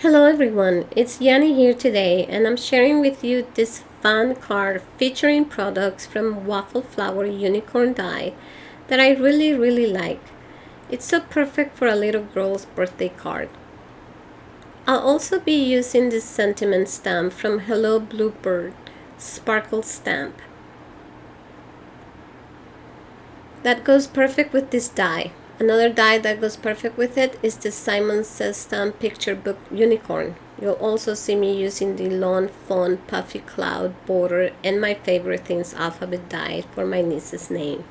Hello everyone, it's Yanni here today and I'm sharing with you this fun card featuring products from Waffle Flower Unicorn die that I really like. It's so perfect for a little girl's birthday card. I'll also be using this sentiment stamp from Hello Bluebird Sparkle Stamp. That goes perfect with this die. Another die that goes perfect with it is the Simon Says Stamp Picture Book Unicorn. You'll also see me using the Lawn Fawn Puffy Cloud border and my favorite things alphabet die for my niece's name.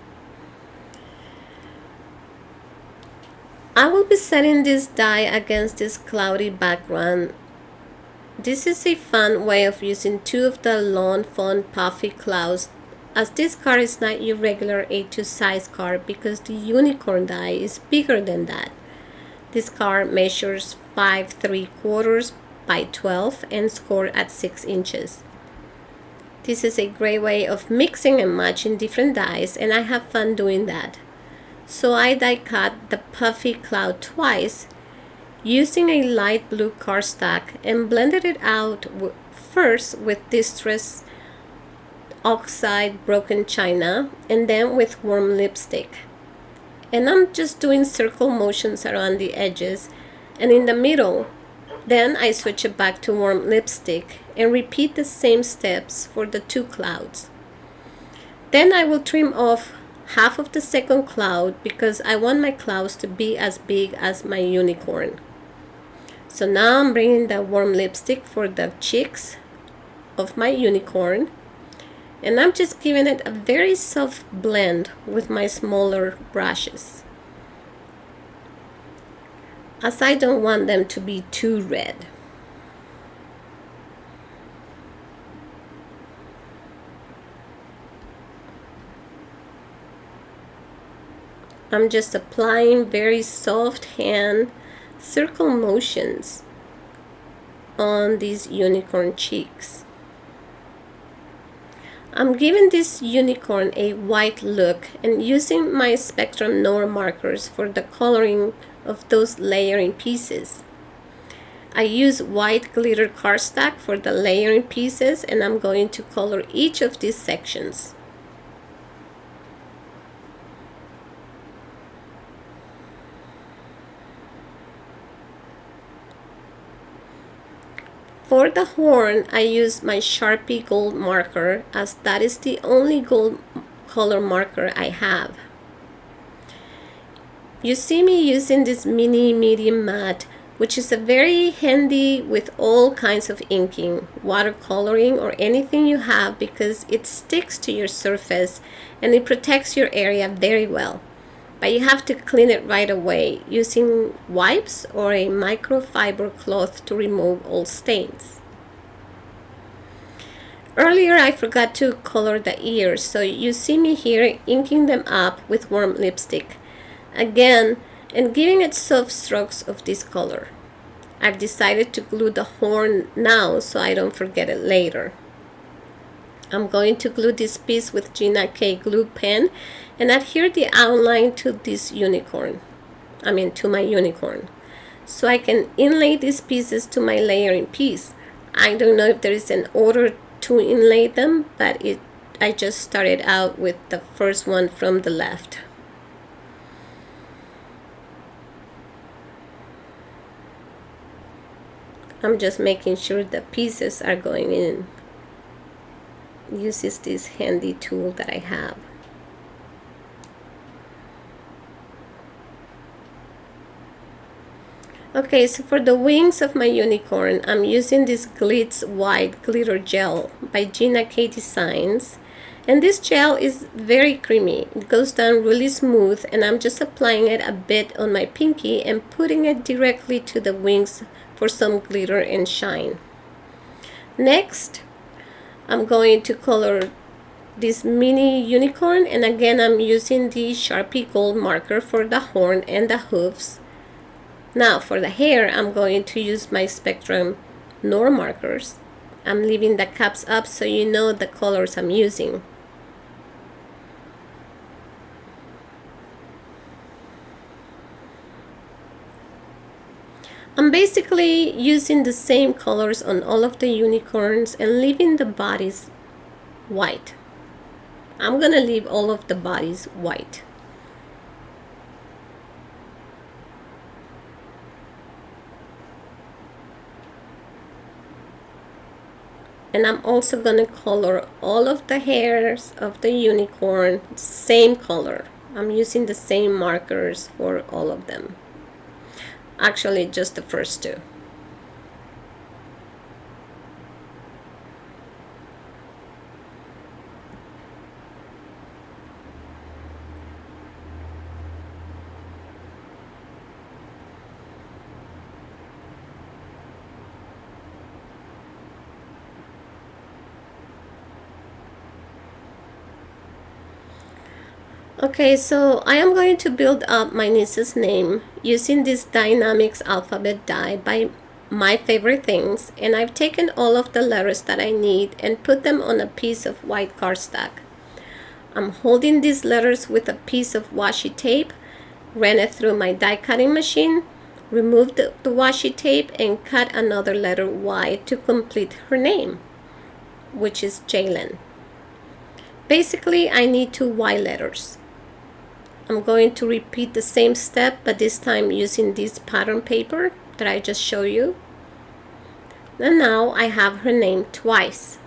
I will be setting this die against this cloudy background. This is a fun way of using two of the Lawn Fawn Puffy Clouds, as this card is not your regular A2 size card because the unicorn die is bigger than that. This card measures 5¾ by 12 and scored at 6 inches. This is a great way of mixing and matching different dies, and I have fun doing that. So I die cut the puffy cloud twice using a light blue cardstock and blended it out first with Distress Oxide Broken China and then with warm lipstick. And I'm just doing circle motions around the edges and in the middle. Then I switch it back to warm lipstick and repeat the same steps for the two clouds. Then I will trim off half of the second cloud because I want my clouds to be as big as my unicorn. So now I'm bringing the warm lipstick for the cheeks of my unicorn, and I'm just giving it a very soft blend with my smaller brushes, as I don't want them to be too red. I'm just applying very soft hand circle motions on these unicorn cheeks. I'm giving this unicorn a white look and using my Spectrum Noir markers for the coloring of those layering pieces. I use white glitter cardstock for the layering pieces, and I'm going to color each of these sections. For the horn, I use my Sharpie gold marker, as that is the only gold color marker I have. You see me using this mini medium matte, which is a very handy with all kinds of inking, watercoloring, or anything you have, because it sticks to your surface and it protects your area very well. But you have to clean it right away using wipes or a microfiber cloth to remove all stains. Earlier I forgot to color the ears, so you see me here inking them up with warm lipstick again and giving it soft strokes of this color. I've decided to glue the horn now so I don't forget it later. I'm going to glue this piece with Gina K glue pen and adhere the outline to this unicorn. To my unicorn. So I can inlay these pieces to my layering piece. I don't know if there is an order to inlay them, but I just started out with the first one from the left. I'm just making sure the pieces are going in. Uses this handy tool that I have. Okay, so for the wings of my unicorn, I'm using this Glitz White Glitter Gel by Gina K Designs. And this gel is very creamy. It goes down really smooth, and I'm just applying it a bit on my pinky and putting it directly to the wings for some glitter and shine. Next, I'm going to color this mini unicorn, and again I'm using the Sharpie gold marker for the horn and the hooves. Now for the hair, I'm going to use my Spectrum Noir markers. I'm leaving the caps up so you know the colors I'm using. I'm basically using the same colors on all of the unicorns and leaving the bodies white. I'm gonna leave all of the bodies white. And I'm also gonna color all of the hairs of the unicorn same color. I'm using the same markers for all of them. Actually, just the first two. Okay, so I am going to build up my niece's name using this Dynamics alphabet die by My Favorite Things, and I've taken all of the letters that I need and put them on a piece of white cardstock. I'm holding these letters with a piece of washi tape, ran it through my die cutting machine, removed the washi tape, and cut another letter Y to complete her name, which is Jalen. Basically, I need two Y letters. I'm going to repeat the same step, but this time using this pattern paper that I just showed you. And now I have her name twice.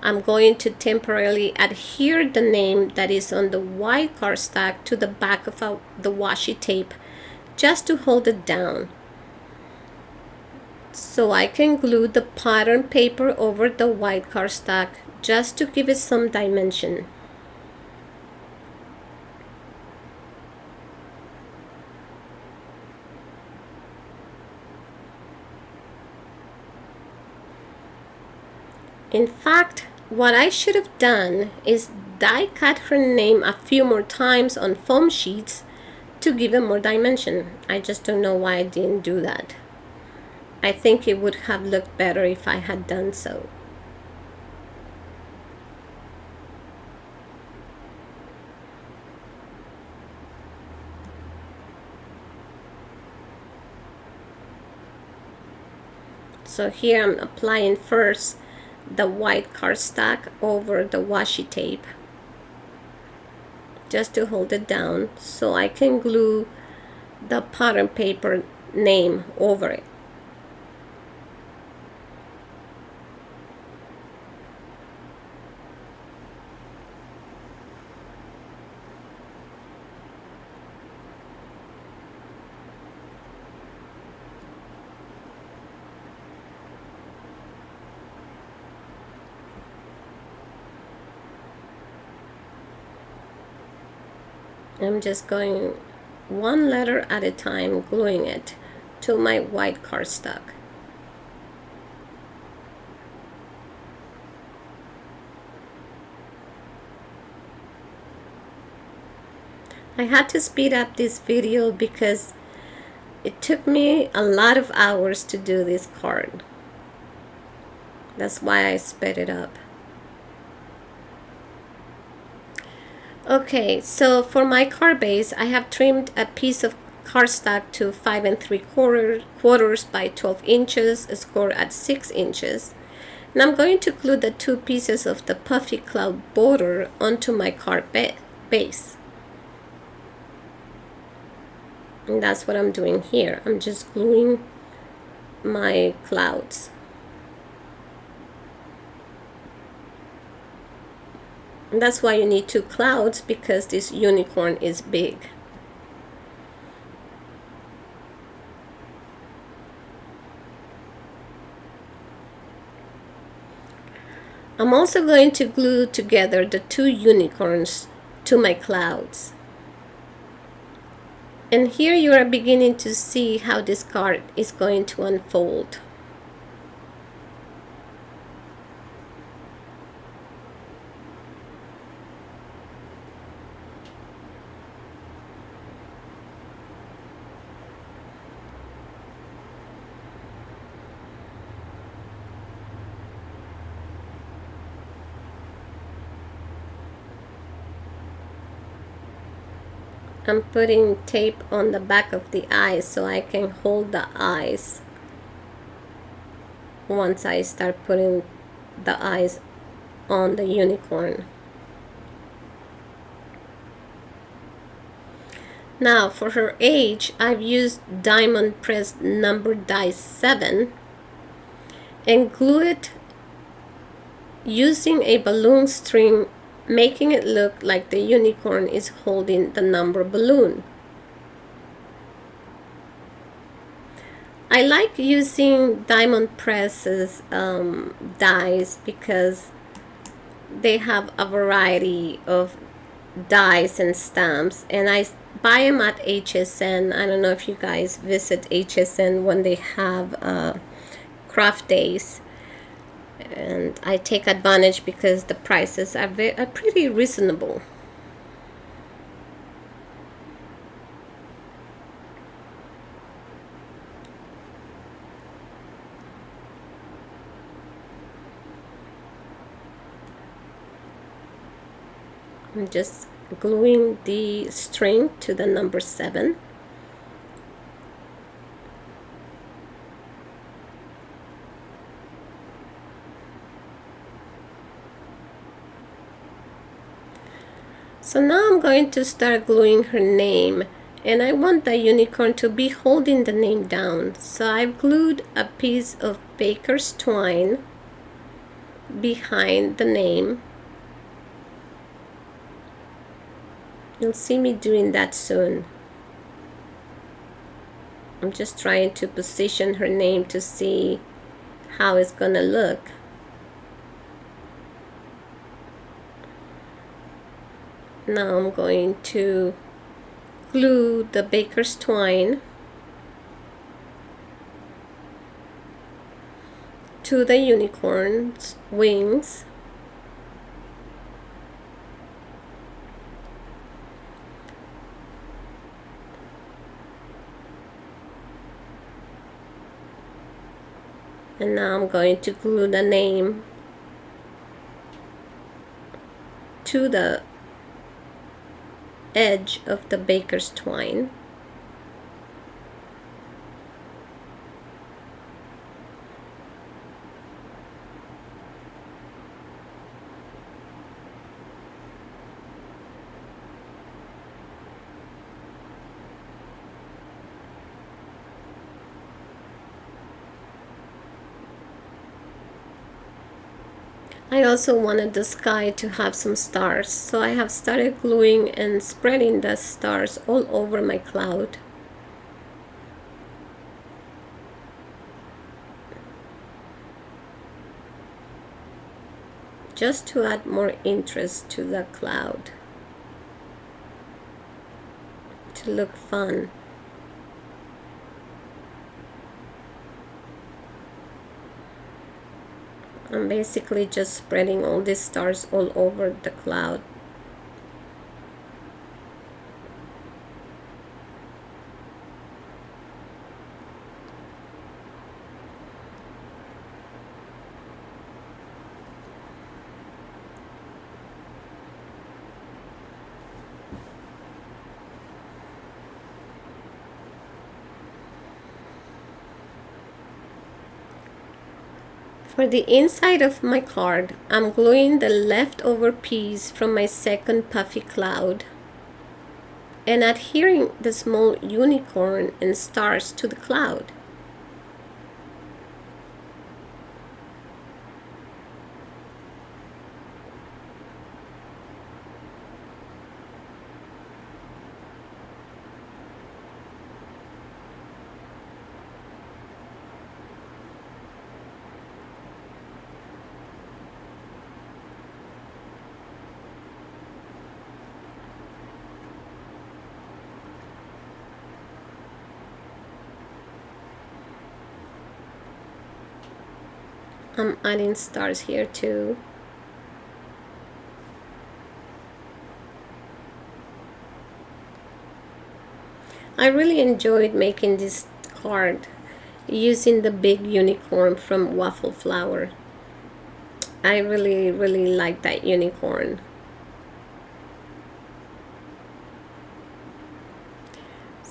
I'm going to temporarily adhere the name that is on the white cardstock to the back of the washi tape just to hold it down. So I can glue the pattern paper over the white cardstock just to give it some dimension. In fact, what I should have done is die cut her name a few more times on foam sheets to give it more dimension. I just don't know why I didn't do that. I think it would have looked better if I had done so. So here I'm applying first the white cardstock over the washi tape just to hold it down so I can glue the pattern paper name over it. I'm just going one letter at a time, gluing it to my white cardstock. I had to speed up this video because it took me a lot of hours to do this card. That's why I sped it up. Okay, so for my card base, I have trimmed a piece of cardstock to 5 3/4 by 12 inches, scored at 6 inches. And I'm going to glue the two pieces of the puffy cloud border onto my card base. And that's what I'm doing here. I'm just gluing my clouds. And that's why you need two clouds, because this unicorn is big. I'm also going to glue together the two unicorns to my clouds. And here you are beginning to see how this card is going to unfold. I'm putting tape on the back of the eyes so I can hold the eyes once I start putting the eyes on the unicorn. Now for her age, I've used diamond pressed number die 7 and glue it using a balloon string, making it look like the unicorn is holding the number balloon. I like using diamond presses dies because they have a variety of dies and stamps, and I buy them at HSN. I don't know if you guys visit HSN when they have craft days, and I take advantage because the prices are pretty reasonable. I'm just gluing the string to the number 7. So now I'm going to start gluing her name, and I want the unicorn to be holding the name down. So I've glued a piece of baker's twine behind the name. You'll see me doing that soon. I'm just trying to position her name to see how it's gonna look. Now I'm going to glue the baker's twine to the unicorn's wings. And now I'm going to glue the name to the edge of the baker's twine. I also wanted the sky to have some stars, so I have started gluing and spreading the stars all over my cloud. Just to add more interest to the cloud, to look fun. I'm basically just spreading all these stars all over the cloud. For the inside of my card, I'm gluing the leftover piece from my second puffy cloud and adhering the small unicorn and stars to the cloud. I'm adding stars here too. I really enjoyed making this card using the big unicorn from Waffle flower. I really like that unicorn.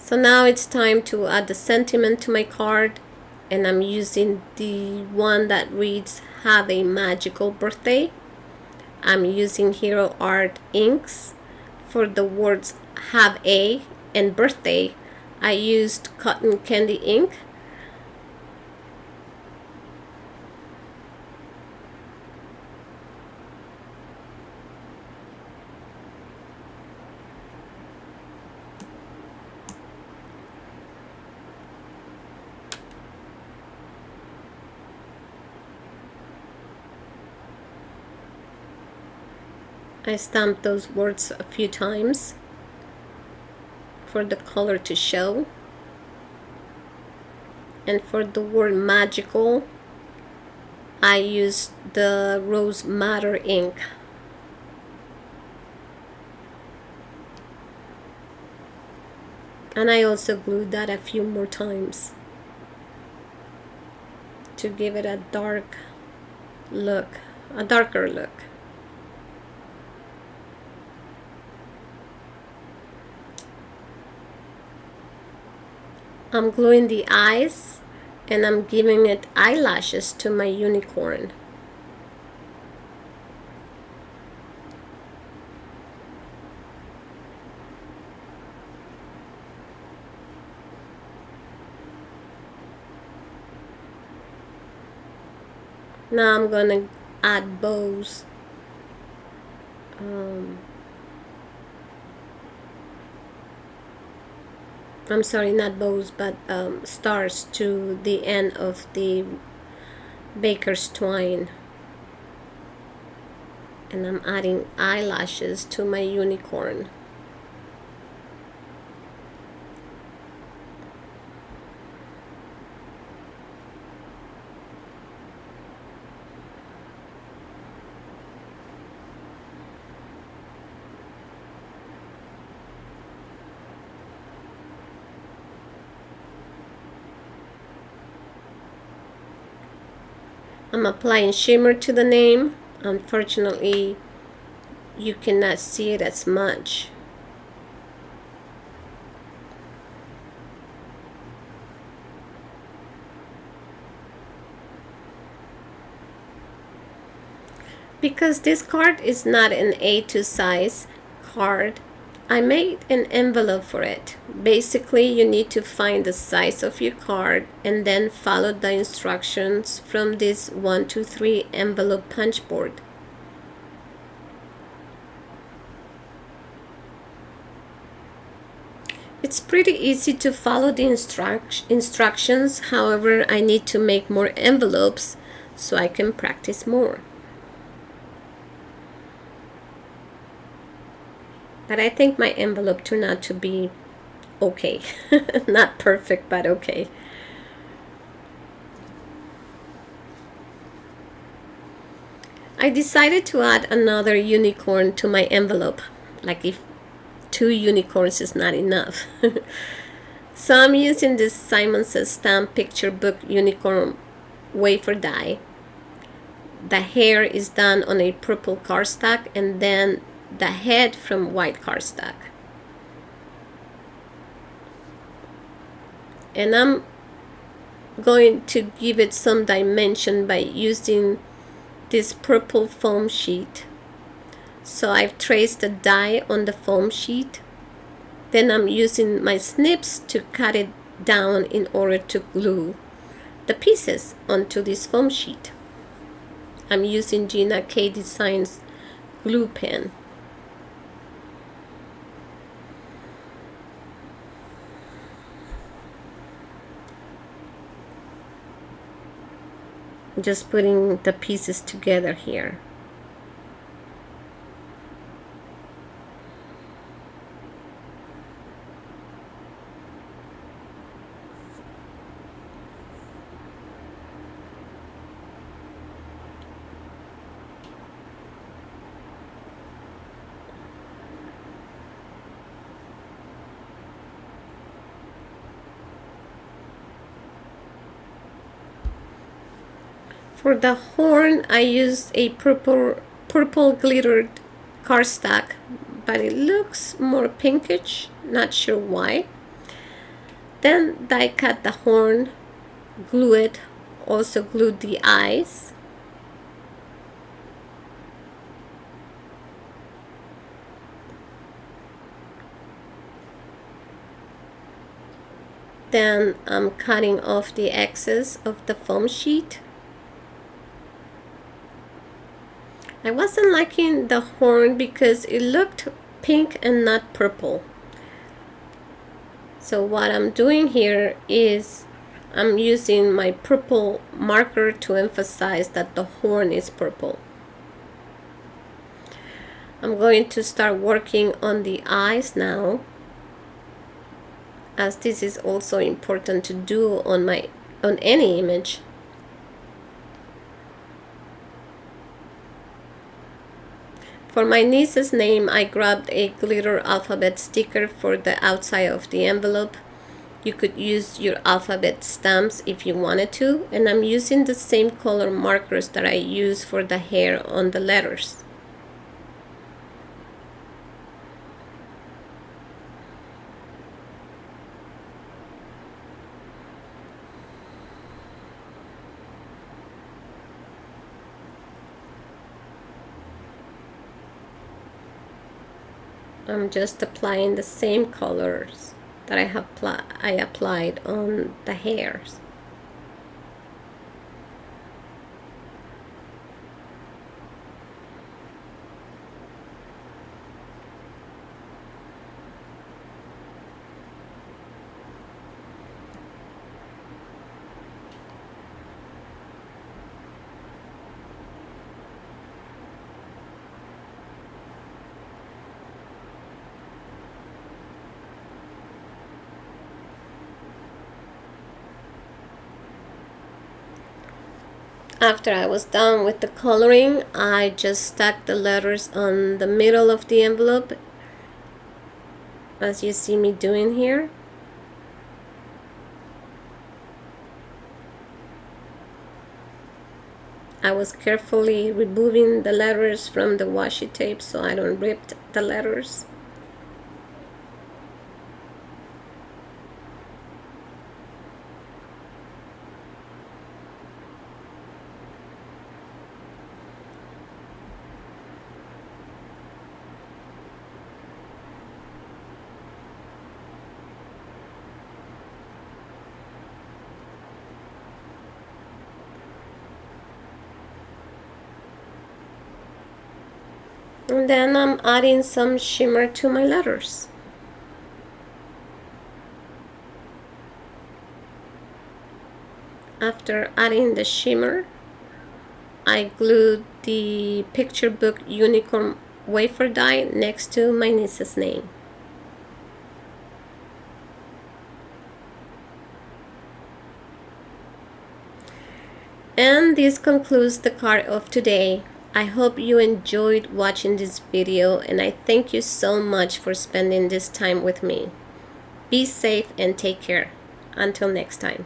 So now it's time to add the sentiment to my card, and I'm using the one that reads "Have a magical birthday." I'm using Hero Art inks. For the words "have a" and "birthday," I used cotton candy ink. I stamped those words a few times for the color to show. And for the word magical, I used the Rose Madder ink. And I also glued that a few more times to give it a dark look, a darker look. I'm gluing the eyes, and I'm giving it eyelashes to my unicorn. Now I'm gonna add bows. I'm sorry, not bows, but stars to the end of the baker's twine. And I'm adding eyelashes to my unicorn. I'm applying shimmer to the name. Unfortunately, you cannot see it as much. Because this card is not an A2 size card, I made an envelope for it. Basically, you need to find the size of your card and then follow the instructions from this 1, 2, 3 envelope punch board. It's pretty easy to follow the instructions, however, I need to make more envelopes so I can practice more. But I think my envelope turned out to be okay. Not perfect, but okay. I decided to add another unicorn to my envelope, like if 2 unicorns is not enough. So I'm using this Simon Says Stamp Picture Book Unicorn wafer die. The hair is done on a purple cardstock, and then the head from white cardstock. And I'm going to give it some dimension by using this purple foam sheet. So I've traced the die on the foam sheet. Then I'm using my snips to cut it down in order to glue the pieces onto this foam sheet. I'm using Gina K Designs glue pen. Just putting the pieces together here. For the horn, I used a purple glittered cardstock, but it looks more pinkish, not sure why. Then die cut the horn, glue it, also glued the eyes. Then I'm cutting off the excess of the foam sheet. I wasn't liking the horn because it looked pink and not purple. So what I'm doing here is I'm using my purple marker to emphasize that the horn is purple. I'm going to start working on the eyes now, as this is also important to do on any image. For my niece's name, I grabbed a glitter alphabet sticker for the outside of the envelope. You could use your alphabet stamps if you wanted to, and I'm using the same color markers that I use for the hair on the letters. I'm just applying the same colors that I applied on the hairs. After I was done with the coloring, I just stuck the letters on the middle of the envelope, as you see me doing here. I was carefully removing the letters from the washi tape so I don't rip the letters. And then I'm adding some shimmer to my letters. After adding the shimmer, I glued the picture book unicorn wafer die next to my niece's name. And this concludes the card of today. I hope you enjoyed watching this video, and I thank you so much for spending this time with me. Be safe and take care. Until next time.